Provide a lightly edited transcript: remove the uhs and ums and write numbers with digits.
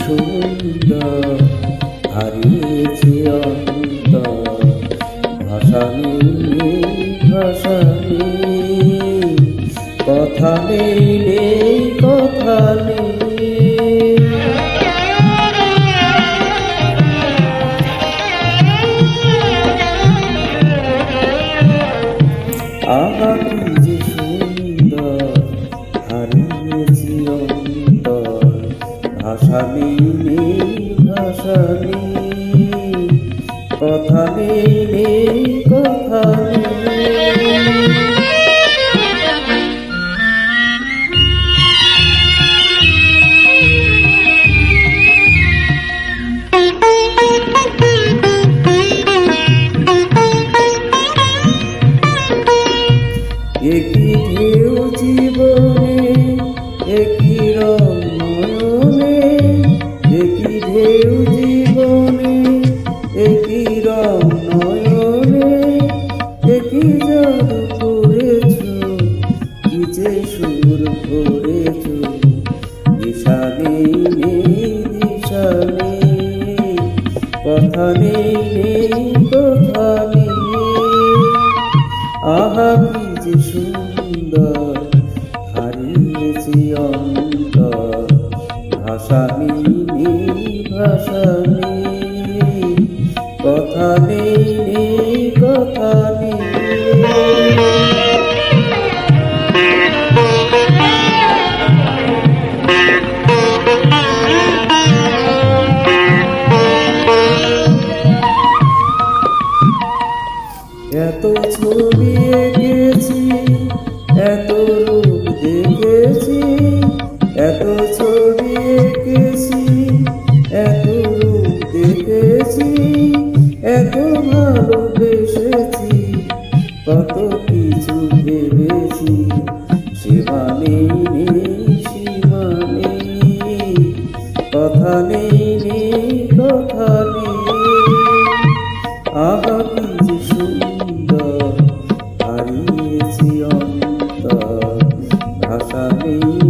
সুন্দর হারিয়েছে অন্তর, ভাষা নেই ভাষা নেই, কথা নেই কথা নেই। আহা কি যে সুন্দর হারিয়েছি অন্তর, ভাষা নেই ভাষা নেই, কথা নেই কথা নেই। একই ঢেউ জীবনে, একই রং নয়নে, একই ঢেউ জীবনে, একই রং নয়নে, একই জাদু করেছ, কি যে সুর করেছ, দিশা নেই দিশা নেই, কথা নেই কথা নেই। আহা কি যে সুন্দর হারিয়েছি অন্তর, ভাষা নেই ভাষা নেই, কথা নেই কথা নেই। এত ছবি এঁকেছি, এত রূপ দেখেছি, এত ছবি এঁকেছি, এত রূপ দেখেছি, এত ভালোবেসেছি, কত কিছু ভেবেছি, সীমা নেই সীমা নেই, কথা নেই কথা নেই। আহা কি যে সুন্দর হারিয়েছি অন্তর, ভাষা নেই